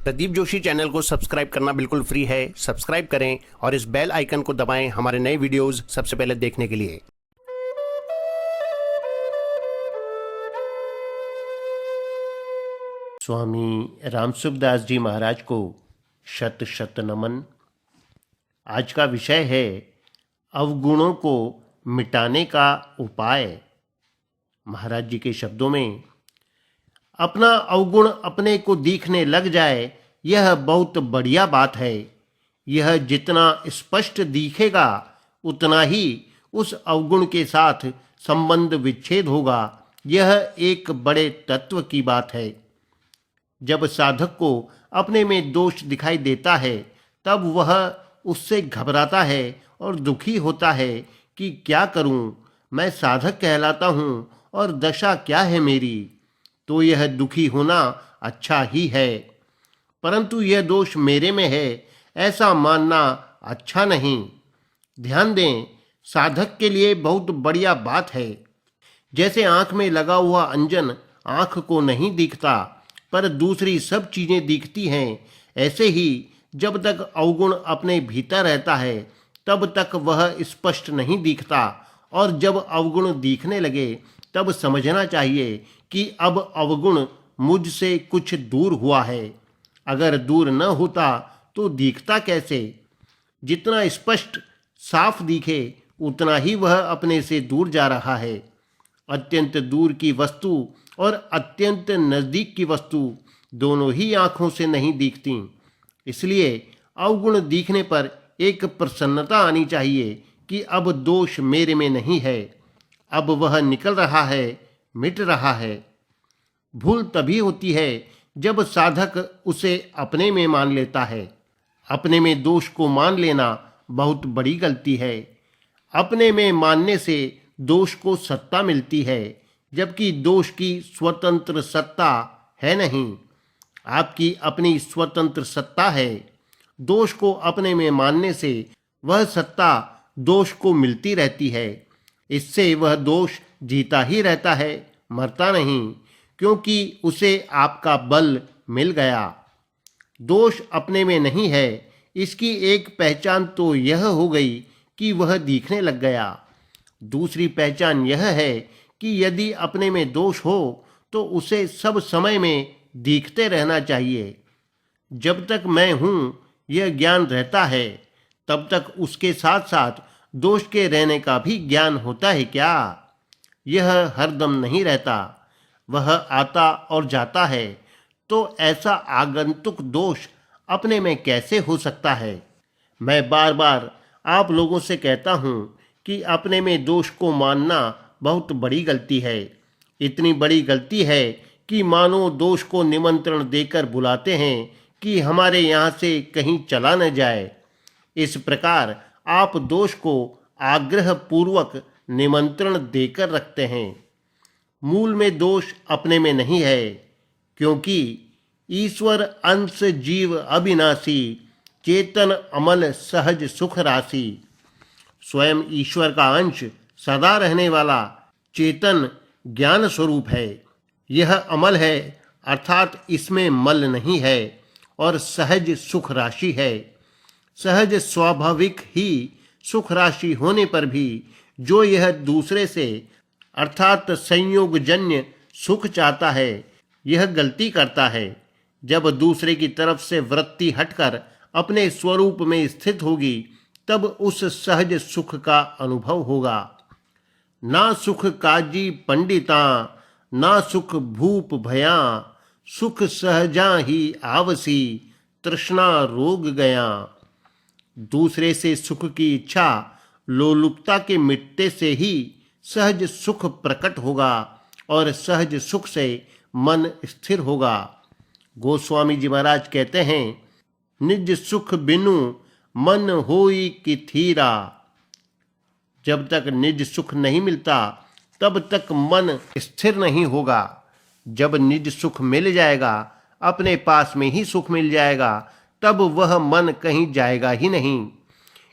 Pradeep Joshi channel को subscribe करना बिल्कुल फ्री है। सब्सक्राइब करें और इस बेल आइकन को दबाएं हमारे नए वीडियोस सबसे पहले देखने के लिए। स्वामी रामसुखदास जी महाराज को शत शत नमन। आज का विषय है अवगुणों को मिटाने का उपाय। महाराज जी के शब्दों में, अपना अवगुण अपने को दिखने लग जाए यह बहुत बढ़िया बात है। यह जितना स्पष्ट दिखेगा उतना ही उस अवगुण के साथ संबंध विच्छेद होगा। यह एक बड़े तत्व की बात है। जब साधक को अपने में दोष दिखाई देता है तब वह उससे घबराता है और दुखी होता है कि क्या करूं, मैं साधक कहलाता हूं और दशा क्या है मेरी। तो यह दुखी होना अच्छा ही है, परंतु यह दोष मेरे में है ऐसा मानना अच्छा नहीं। ध्यान दें, साधक के लिए बहुत बढ़िया बात है। जैसे आंख में लगा हुआ अंजन आंख को नहीं दिखता पर दूसरी सब चीजें दिखती हैं, ऐसे ही जब तक अवगुण अपने भीतर रहता है तब तक वह स्पष्ट नहीं दिखता, और जब अवगुण दिखने लगे तब समझना चाहिए कि अब अवगुण मुझसे कुछ दूर हुआ है। अगर दूर न होता तो दिखता कैसे। जितना स्पष्ट साफ दिखे उतना ही वह अपने से दूर जा रहा है। अत्यंत दूर की वस्तु और अत्यंत नज़दीक की वस्तु दोनों ही आँखों से नहीं दिखती। इसलिए अवगुण दिखने पर एक प्रसन्नता आनी चाहिए कि अब दोष मेरे में नहीं है, अब वह निकल रहा है, मिट रहा है। भूल तभी होती है जब साधक उसे अपने में मान लेता है। अपने में दोष को मान लेना बहुत बड़ी गलती है। अपने में मानने से दोष को सत्ता मिलती है, जबकि दोष की स्वतंत्र सत्ता है नहीं। आपकी अपनी स्वतंत्र सत्ता है। दोष को अपने में मानने से वह सत्ता दोष को मिलती रहती है। इससे वह दोष जीता ही रहता है, मरता नहीं, क्योंकि उसे आपका बल मिल गया। दोष अपने में नहीं है, इसकी एक पहचान तो यह हो गई कि वह दिखने लग गया। दूसरी पहचान यह है कि यदि अपने में दोष हो तो उसे सब समय में दिखते रहना चाहिए। जब तक मैं हूँ यह ज्ञान रहता है तब तक उसके साथ साथ दोष के रहने का भी ज्ञान होता है क्या? यह हरदम नहीं रहता, वह आता और जाता है। तो ऐसा आगंतुक दोष अपने में कैसे हो सकता है? मैं बार बार आप लोगों से कहता हूँ कि अपने में दोष को मानना बहुत बड़ी गलती है। इतनी बड़ी गलती है कि मानो दोष को निमंत्रण देकर बुलाते हैं कि हमारे यहाँ से कहीं चला न जाए। इस प्रकार आप दोष को आग्रह पूर्वक निमंत्रण देकर रखते हैं। मूल में दोष अपने में नहीं है, क्योंकि ईश्वर अंश जीव अविनाशी, चेतन अमल सहज सुख राशि। स्वयं ईश्वर का अंश सदा रहने वाला चेतन ज्ञान स्वरूप है। यह अमल है, अर्थात इसमें मल नहीं है, और सहज सुख राशि है। सहज स्वाभाविक ही सुख राशि होने पर भी जो यह दूसरे से अर्थात संयोगजन्य सुख चाहता है, यह गलती करता है। जब दूसरे की तरफ से वृत्ति हटकर अपने स्वरूप में स्थित होगी तब उस सहज सुख का अनुभव होगा। ना सुख काजी पंडिता, ना सुख भूप भया, सुख सहजा ही आवसी, तृष्णा रोग गया। दूसरे से सुख की इच्छा लोलुपता के मिटते से ही सहज सुख प्रकट होगा और सहज सुख से मन स्थिर होगा। गोस्वामी जी महाराज कहते हैं, निज सुख बिनु मन होई कि थीरा। जब तक निज सुख नहीं मिलता तब तक मन स्थिर नहीं होगा। जब निज सुख मिल जाएगा, अपने पास में ही सुख मिल जाएगा, तब वह मन कहीं जाएगा ही नहीं।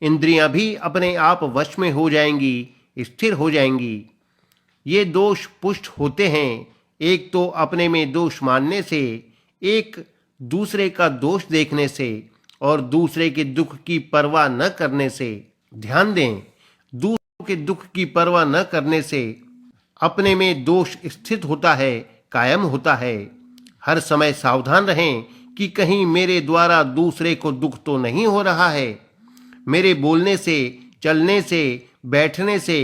इंद्रियां भी अपने आप वश में हो जाएंगी, स्थिर हो जाएंगी। ये दोष पुष्ट होते हैं। एक तो अपने में दोष मानने से, एक दूसरे का दोष देखने से और दूसरे के दुख की परवाह न करने से। ध्यान दें, दूसरों के दुख की परवाह न करने से अपने में दोष स्थित होता है, कायम होता है। हर समय सावधान रहें कि कहीं मेरे द्वारा दूसरे को दुख तो नहीं हो रहा है। मेरे बोलने से, चलने से, बैठने से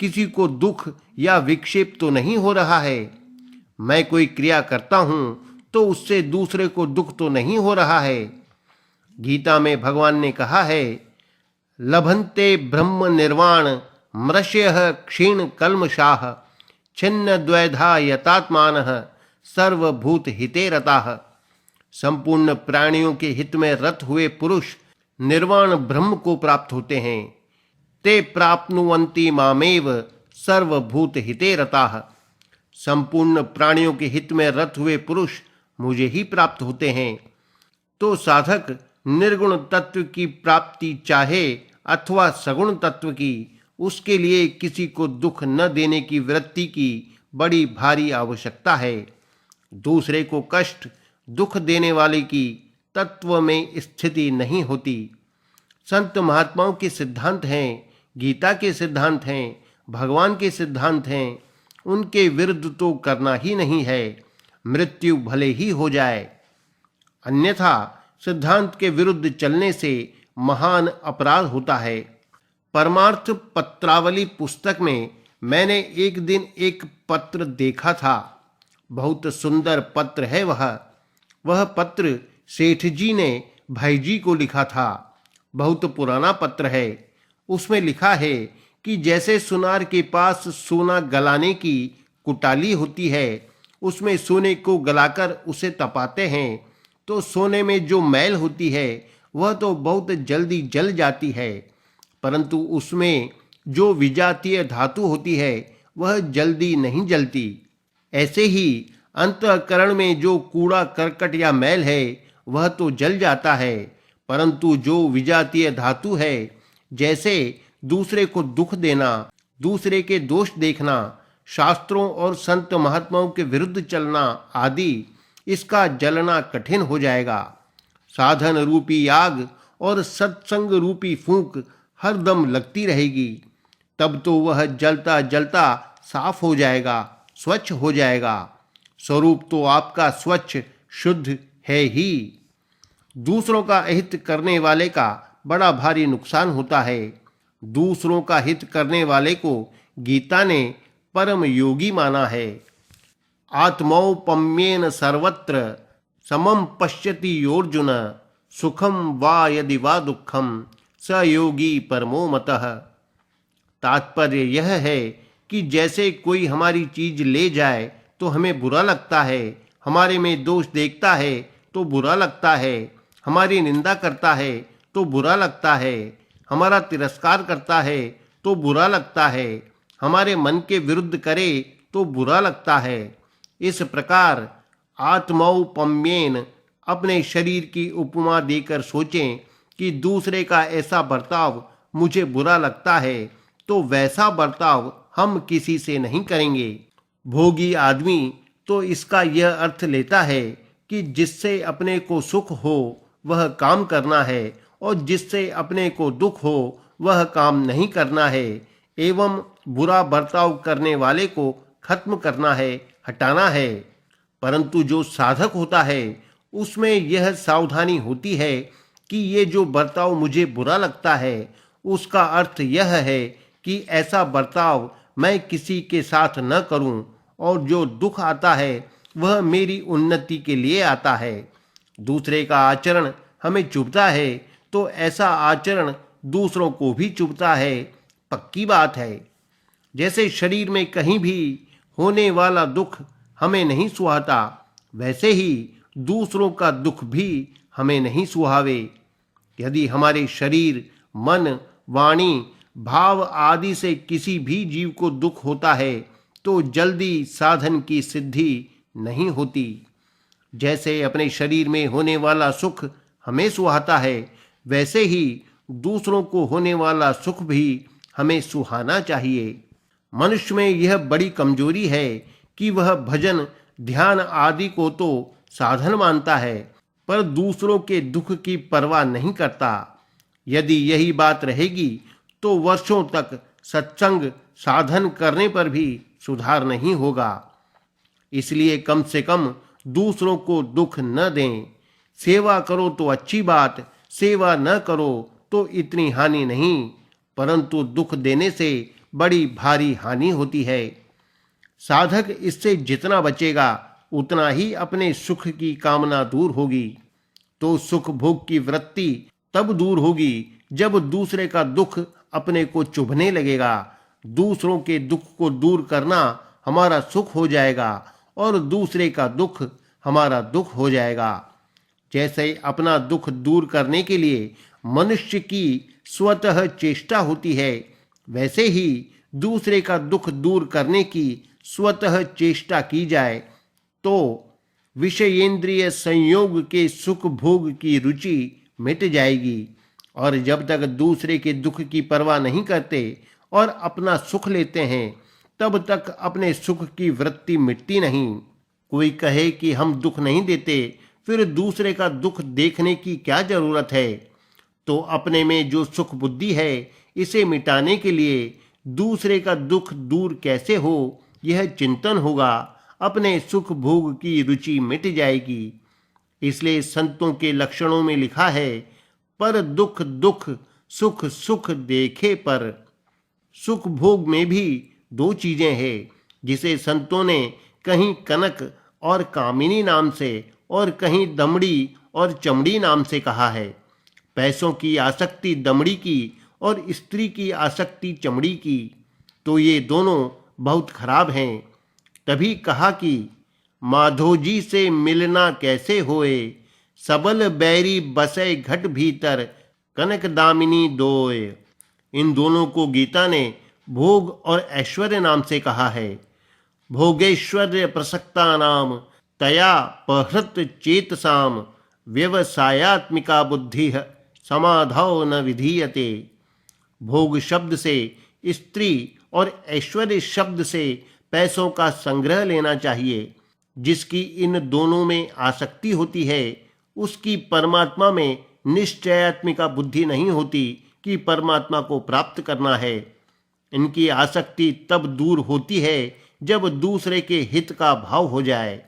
किसी को दुख या विक्षेप तो नहीं हो रहा है। मैं कोई क्रिया करता हूं तो उससे दूसरे को दुख तो नहीं हो रहा है। गीता में भगवान ने कहा है, लभन्ते ब्रह्म निर्वाण मृष्यः क्षीण कल्मषाः छिन्न द्वैधा यतात्मानः सर्वभूत हिते रताः। संपूर्ण प्राणियों के हित में रत हुए पुरुष निर्वाण ब्रह्म को प्राप्त होते हैं। ते प्राप्नुवन्ति मामेव सर्वभूत हिते रताः। संपूर्ण प्राणियों के हित में रत हुए पुरुष मुझे ही प्राप्त होते हैं। तो साधक निर्गुण तत्व की प्राप्ति चाहे अथवा सगुण तत्व की, उसके लिए किसी को दुख न देने की वृत्ति की बड़ी भारी आवश्यकता है। दूसरे को कष्ट, दुख देने वाले की तत्व में स्थिति नहीं होती। संत महात्माओं के सिद्धांत हैं, गीता के सिद्धांत हैं, भगवान के सिद्धांत हैं, उनके विरुद्ध तो करना ही नहीं है, मृत्यु भले ही हो जाए। अन्यथा सिद्धांत के विरुद्ध चलने से महान अपराध होता है। परमार्थ पत्रावली पुस्तक में मैंने एक दिन एक पत्र देखा था। बहुत सुंदर पत्र है वह पत्र सेठ जी ने भाई जी को लिखा था। बहुत पुराना पत्र है। उसमें लिखा है कि जैसे सुनार के पास सोना गलाने की कुटाली होती है, उसमें सोने को गलाकर उसे तपाते हैं तो सोने में जो मैल होती है वह तो बहुत जल्दी जल जाती है, परंतु उसमें जो विजातीय धातु होती है वह जल्दी नहीं जलती। ऐसे ही अंतःकरण में जो कूड़ा करकट या मैल है वह तो जल जाता है, परंतु जो विजातीय धातु है, जैसे दूसरे को दुख देना, दूसरे के दोष देखना, शास्त्रों और संत महात्माओं के विरुद्ध चलना आदि, इसका जलना कठिन हो जाएगा। साधन रूपी आग और सत्संग रूपी फूंक हरदम लगती रहेगी, तब तो वह जलता जलता साफ हो जाएगा, स्वच्छ हो जाएगा। स्वरूप तो आपका स्वच्छ शुद्ध है ही। दूसरों का हित करने वाले का बड़ा भारी नुकसान होता है। दूसरों का हित करने वाले को गीता ने परम योगी माना है। आत्मौपम्येन सर्वत्र समम पश्यति योर्जुन सुखम वा यदि वा दुखम स योगी परमो मतः। तात्पर्य यह है कि जैसे कोई हमारी चीज ले जाए तो हमें बुरा लगता है, हमारे में दोष देखता है तो बुरा लगता है, हमारी निंदा करता है तो बुरा लगता है, हमारा तिरस्कार करता है तो बुरा लगता है, हमारे मन के विरुद्ध करे तो बुरा लगता है। इस प्रकार आत्मौपम्येन अपने शरीर की उपमा देकर सोचें कि दूसरे का ऐसा बर्ताव मुझे बुरा लगता है तो वैसा बर्ताव हम किसी से नहीं करेंगे। भोगी आदमी तो इसका यह अर्थ लेता है कि जिससे अपने को सुख हो वह काम करना है और जिससे अपने को दुख हो वह काम नहीं करना है, एवं बुरा बर्ताव करने वाले को खत्म करना है, हटाना है। परंतु जो साधक होता है उसमें यह सावधानी होती है कि ये जो बर्ताव मुझे बुरा लगता है उसका अर्थ यह है कि ऐसा बर्ताव मैं किसी के साथ न करूं, और जो दुख आता है वह मेरी उन्नति के लिए आता है। दूसरे का आचरण हमें चुभता है तो ऐसा आचरण दूसरों को भी चुभता है, पक्की बात है। जैसे शरीर में कहीं भी होने वाला दुख हमें नहीं सुहाता, वैसे ही दूसरों का दुख भी हमें नहीं सुहावे। यदि हमारे शरीर, मन, वाणी, भाव आदि से किसी भी जीव को दुख होता है तो जल्दी साधन की सिद्धि नहीं होती। जैसे अपने शरीर में होने वाला सुख हमें सुहाता है, वैसे ही दूसरों को होने वाला सुख भी हमें सुहाना चाहिए। मनुष्य में यह बड़ी कमजोरी है कि वह भजन, ध्यान आदि को तो साधन मानता है, पर दूसरों के दुख की परवाह नहीं करता। यदि यही बात रहेगी तो वर्षों तक सत्संग साधन करने पर भी सुधार नहीं होगा। इसलिए कम से कम दूसरों को दुख न दें। सेवा करो तो अच्छी बात, सेवा न करो तो इतनी हानि नहीं, परंतु दुख देने से बड़ी भारी हानि होती है। साधक इससे जितना बचेगा उतना ही अपने सुख की कामना दूर होगी। तो सुख भोग की वृत्ति तब दूर होगी जब दूसरे का दुख अपने को चुभने लगेगा। दूसरों के दुख को दूर करना हमारा सुख हो जाएगा और दूसरे का दुख हमारा दुख हो जाएगा। जैसे अपना दुख दूर करने के लिए मनुष्य की स्वतः चेष्टा होती है, वैसे ही दूसरे का दुख दूर करने की स्वतः चेष्टा की जाए तो विषयेंद्रिय संयोग के सुख भोग की रुचि मिट जाएगी। और जब तक दूसरे के दुख की परवाह नहीं करते और अपना सुख लेते हैं तब तक अपने सुख की वृत्ति मिटती नहीं। कोई कहे कि हम दुख नहीं देते, फिर दूसरे का दुख देखने की क्या जरूरत है? तो अपने में जो सुख बुद्धि है इसे मिटाने के लिए दूसरे का दुख दूर कैसे हो यह चिंतन होगा। अपने सुख भोग की रुचि मिट जाएगी। इसलिए संतों के लक्षणों में लिखा है, पर दुख दुख सुख सुख देखे पर। सुख भोग में भी दो चीजें हैं जिसे संतों ने कहीं कनक और कामिनी नाम से और कहीं दमड़ी और चमड़ी नाम से कहा है। पैसों की आसक्ति दमड़ी की और स्त्री की आसक्ति चमड़ी की, तो ये दोनों बहुत खराब हैं। तभी कहा कि माधोजी से मिलना कैसे होए, सबल बैरी बसे घट भीतर कनक दामिनी दोय। इन दोनों को गीता ने भोग और ऐश्वर्य नाम से कहा है। भोगैश्वर्य प्रसक्ता नाम तया पहृत चेतसाम व्यवसायात्मिका बुद्धि समाधौ न विधीयते। भोग शब्द से स्त्री और ऐश्वर्य शब्द से पैसों का संग्रह लेना चाहिए। जिसकी इन दोनों में आसक्ति होती है उसकी परमात्मा में निश्चयात्मिका बुद्धि नहीं होती कि परमात्मा को प्राप्त करना है। इनकी आसक्ति तब दूर होती है जब दूसरे के हित का भाव हो जाए।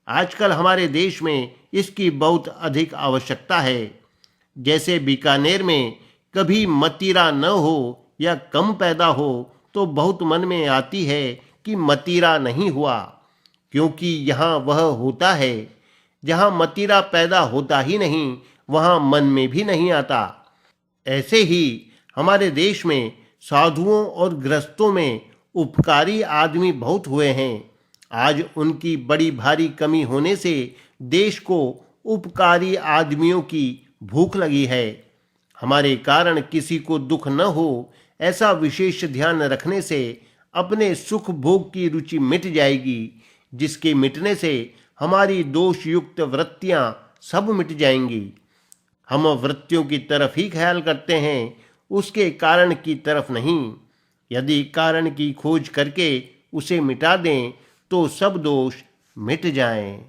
आजकल हमारे देश में इसकी बहुत अधिक आवश्यकता है। जैसे बीकानेर में कभी मदिरा न हो या कम पैदा हो तो बहुत मन में आती है कि मदिरा नहीं हुआ, क्योंकि यहाँ वह होता है। जहाँ मदिरा पैदा होता ही नहीं वहाँ मन में भी नहीं आता। ऐसे ही हमारे देश में साधुओं और गृहस्थों में उपकारी आदमी बहुत हुए हैं। आज उनकी बड़ी भारी कमी होने से देश को उपकारी आदमियों की भूख लगी है। हमारे कारण किसी को दुख न हो ऐसा विशेष ध्यान रखने से अपने सुख भोग की रुचि मिट जाएगी, जिसके मिटने से हमारी दोष युक्त वृत्तियां सब मिट जाएंगी। हम वृत्तियों की तरफ ही ख्याल करते हैं, उसके कारण की तरफ नहीं। यदि कारण की खोज करके उसे मिटा दें तो सब दोष मिट जाएं।